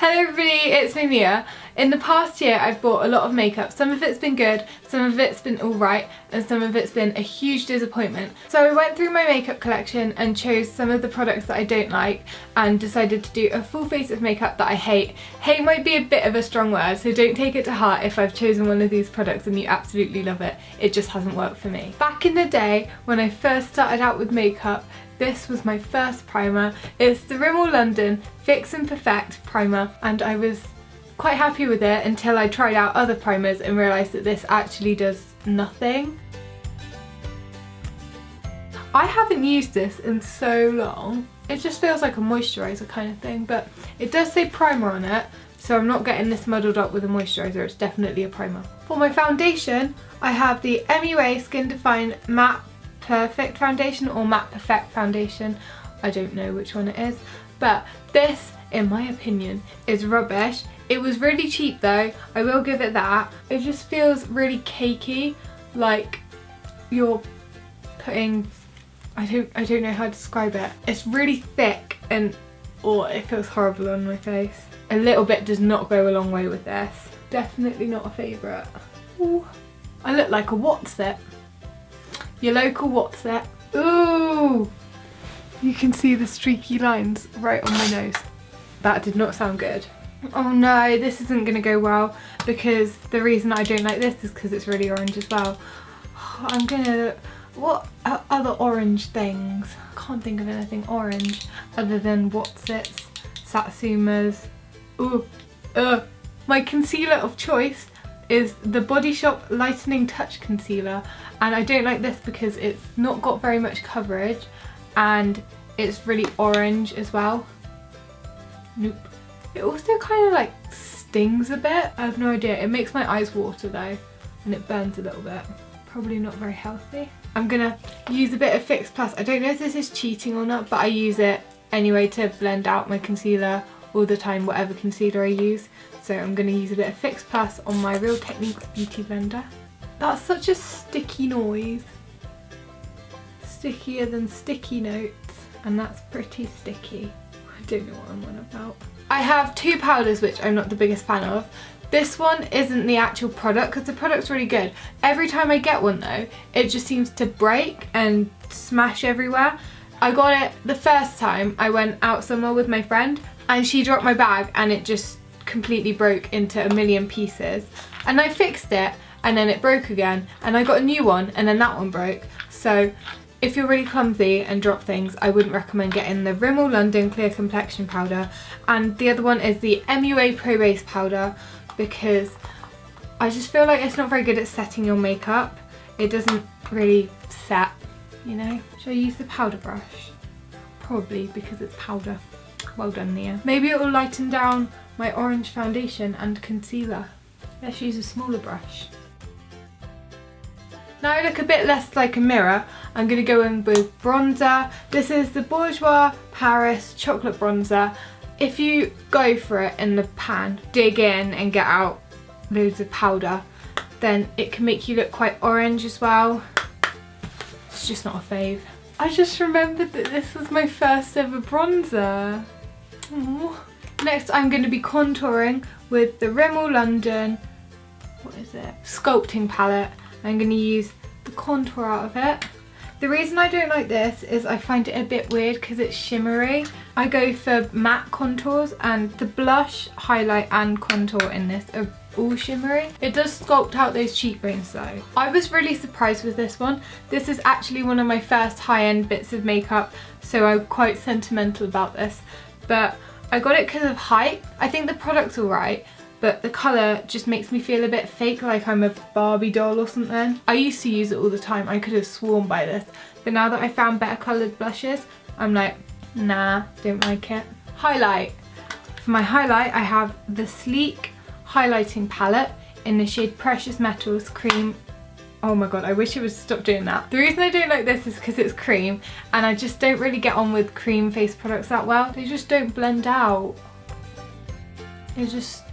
Hello everybody, it's me Mia. In the past year I've bought a lot of makeup. Some of it's been good, some of it's been alright, and some of it's been a huge disappointment. So I went through my makeup collection and chose some of the products that I don't like and decided to do a full face of makeup that I hate. Hate might be a bit of a strong word, so don't take it to heart if I've chosen one of these products and you absolutely love it. It just hasn't worked for me. Back in the day when I first started out with makeup, this was my first primer. It's the Rimmel London Fix and Perfect primer, and I was quite happy with it until I tried out other primers and realised that this actually does nothing. I haven't used this in so long. It just feels like a moisturiser kind of thing, but it does say primer on it, so I'm not getting this muddled up with a moisturiser. It's definitely a primer. For my foundation, I have the MUA Skin Define Matte Perfect Foundation or Matte Perfect Foundation. I don't know which one it is, but this, in my opinion, is rubbish. It was really cheap though, I will give it that. It just feels really cakey, like you're putting, I don't know how to describe it. It's really thick and it feels horrible on my face. A little bit does not go a long way with this. Definitely not a favourite. Ooh, I look like a what's it? Your local what's it? Ooh! You can see the streaky lines right on my nose. That did not sound good. Oh no, this isn't going to go well because the reason I don't like this is because it's really orange as well. I'm gonna... What are other orange things? I can't think of anything orange other than what's it's, Satsumas. Ooh, my concealer of choice is the Body Shop Lightening Touch Concealer, and I don't like this because it's not got very much coverage and it's really orange as well. Nope. It also kind of like stings a bit. I have no idea. It makes my eyes water though, and it burns a little bit. Probably not very healthy. I'm gonna use a bit of Fix Plus. I don't know if this is cheating or not, but I use it anyway to blend out my concealer all the time, whatever concealer I use. So I'm going to use a bit of Fix Plus on my Real Techniques Beauty Blender. That's such a sticky noise. Stickier than sticky notes, and that's pretty sticky. I don't know what I'm on about. I have two powders which I'm not the biggest fan of. This one isn't the actual product because the product's really good. Every time I get one though, it just seems to break and smash everywhere. I got it the first time I went out somewhere with my friend and she dropped my bag and it just completely broke into a million pieces, and I fixed it and then it broke again, and I got a new one and then that one broke. So if you're really clumsy and drop things, I wouldn't recommend getting the Rimmel London Clear Complexion Powder, and the other one is the MUA Pro Base Powder because I just feel like it's not very good at setting your makeup. It doesn't really set, you know. Should I use the powder brush? Probably, because it's powder. Well done, Nia. Maybe it will lighten down my orange foundation and concealer. Let's use a smaller brush. Now I look a bit less like a mirror, I'm going to go in with bronzer. This is the Bourjois Paris Chocolate Bronzer. If you go for it in the pan, dig in and get out loads of powder, then it can make you look quite orange as well. It's just not a fave. I just remembered that this was my first ever bronzer. Aww. Next I'm going to be contouring with the Rimmel London, what is it? Sculpting palette. I'm going to use the contour out of it. The reason I don't like this is I find it a bit weird because it's shimmery. I go for matte contours, and the blush, highlight and contour in this are all shimmery. It does sculpt out those cheekbones though. I was really surprised with this one. This is actually one of my first high-end bits of makeup, so I'm quite sentimental about this. But I got it because of hype. I think the product's alright, but the colour just makes me feel a bit fake, like I'm a Barbie doll or something. I used to use it all the time. I could have sworn by this. But now that I found better coloured blushes, I'm like, nah, don't like it. Highlight. For my highlight, I have the Sleek highlighting palette in the shade Precious Metals Cream. Oh my god, I wish it would stop doing that. The reason I don't like this is because it's cream, and I just don't really get on with cream face products that well. They just don't blend out. It just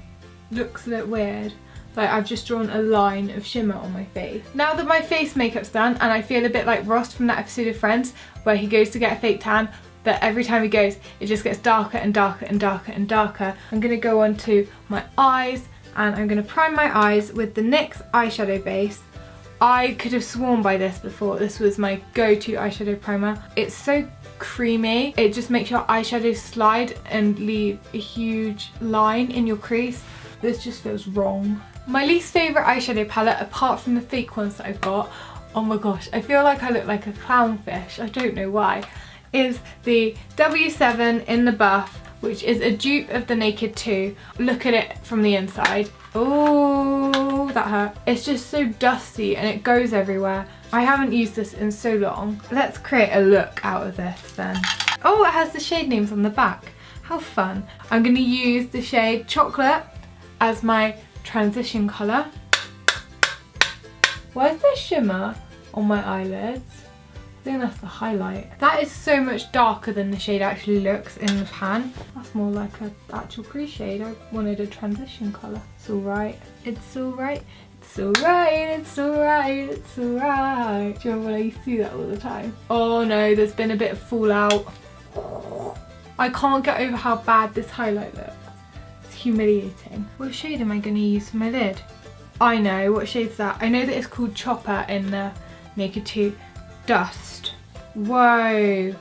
looks a bit weird. Like I've just drawn a line of shimmer on my face. Now that my face makeup's done and I feel a bit like Ross from that episode of Friends where he goes to get a fake tan, that every time it goes, it just gets darker and darker and darker and darker. I'm going to go on to my eyes, and I'm going to prime my eyes with the NYX eyeshadow base. I could have sworn by this before this was my go-to eyeshadow primer. It's so creamy. It just makes your eyeshadow slide and leave a huge line in your crease. This just feels wrong. My least favourite eyeshadow palette, apart from the fake ones that I've got, oh my gosh, I feel like I look like a clownfish, I don't know why, is the W7 in the Buff, which is a dupe of the Naked 2. Look at it from the inside. Oh, that hurt. It's just so dusty and it goes everywhere. I haven't used this in so long. Let's create a look out of this then. Oh, it has the shade names on the back. How fun. I'm going to use the shade Chocolate as my transition colour. Why is there shimmer on my eyelids? I think that's the highlight. That is so much darker than the shade actually looks in the pan. That's more like an actual crease shade. I wanted a transition colour. It's alright. It's alright. It's alright. It's alright. It's alright. Do you remember when I used to do that all the time? Oh no, there's been a bit of fallout. I can't get over how bad this highlight looks. It's humiliating. What shade am I going to use for my lid? I know. What shade's that? I know that it's called Chopper in the Naked 2. Dust. Whoa,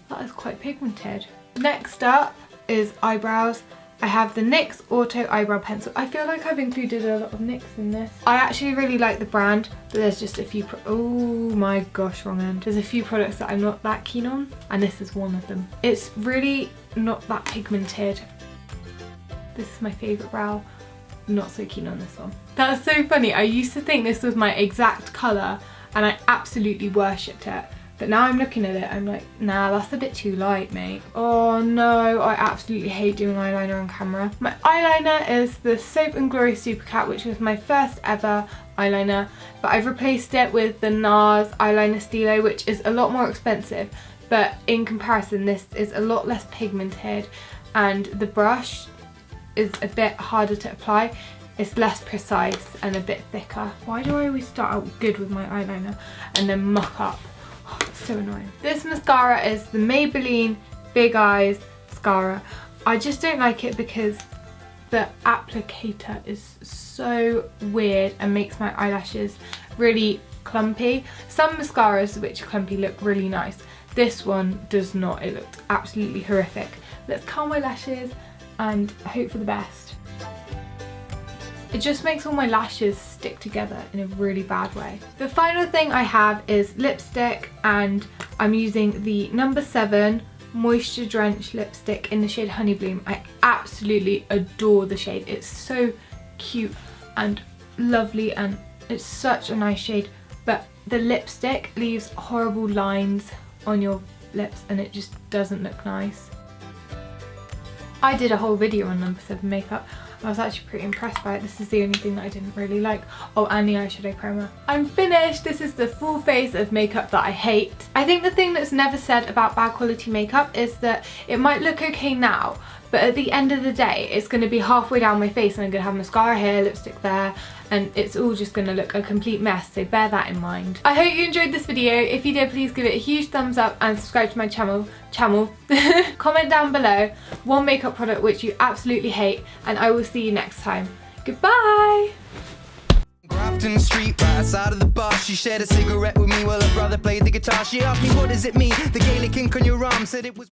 that is quite pigmented. Next up is eyebrows. I have the NYX Auto Eyebrow Pencil. I feel like I've included a lot of NYX in this. I actually really like the brand, but there's just a few oh my gosh, wrong end. There's a few products that I'm not that keen on, and this is one of them. It's really not that pigmented. This is my favourite brow. Not so keen on this one. That's so funny. I used to think this was my exact colour and I absolutely worshipped it. But now I'm looking at it, I'm like, nah, that's a bit too light, mate. Oh no, I absolutely hate doing eyeliner on camera. My eyeliner is the Soap & Glory Super Cat, which was my first ever eyeliner. But I've replaced it with the NARS eyeliner Stilo, which is a lot more expensive. But in comparison, this is a lot less pigmented and the brush is a bit harder to apply. It's less precise and a bit thicker. Why do I always start out good with my eyeliner and then muck up? Oh, it's so annoying. This mascara is the Maybelline Big Eyes Mascara. I just don't like it because the applicator is so weird and makes my eyelashes really clumpy. Some mascaras which are clumpy look really nice. This one does not. It looked absolutely horrific. Let's curl my lashes and hope for the best. It just makes all my lashes stick together in a really bad way. The final thing I have is lipstick, and I'm using the No. 7 Moisture Drenched lipstick in the shade Honey Bloom. I absolutely adore the shade. It's so cute and lovely and it's such a nice shade, but the lipstick leaves horrible lines on your lips and it just doesn't look nice. I did a whole video on No. 7 makeup. I was actually pretty impressed by it. This is the only thing that I didn't really like. Oh, and the eyeshadow primer. I'm finished. This is the full face of makeup that I hate. I think the thing that's never said about bad quality makeup is that it might look okay now, but at the end of the day, it's going to be halfway down my face and I'm going to have mascara here, lipstick there, and it's all just going to look a complete mess, so bear that in mind. I hope you enjoyed this video. If you did, please give it a huge thumbs up and subscribe to my channel. Comment down below one makeup product which you absolutely hate, and I will see you next time. Goodbye! Grafton Street, right outside of the bar. She shared a cigarette with me while her brother played the guitar. She asked me, what does it mean? The Gaelic ink on your arm said it was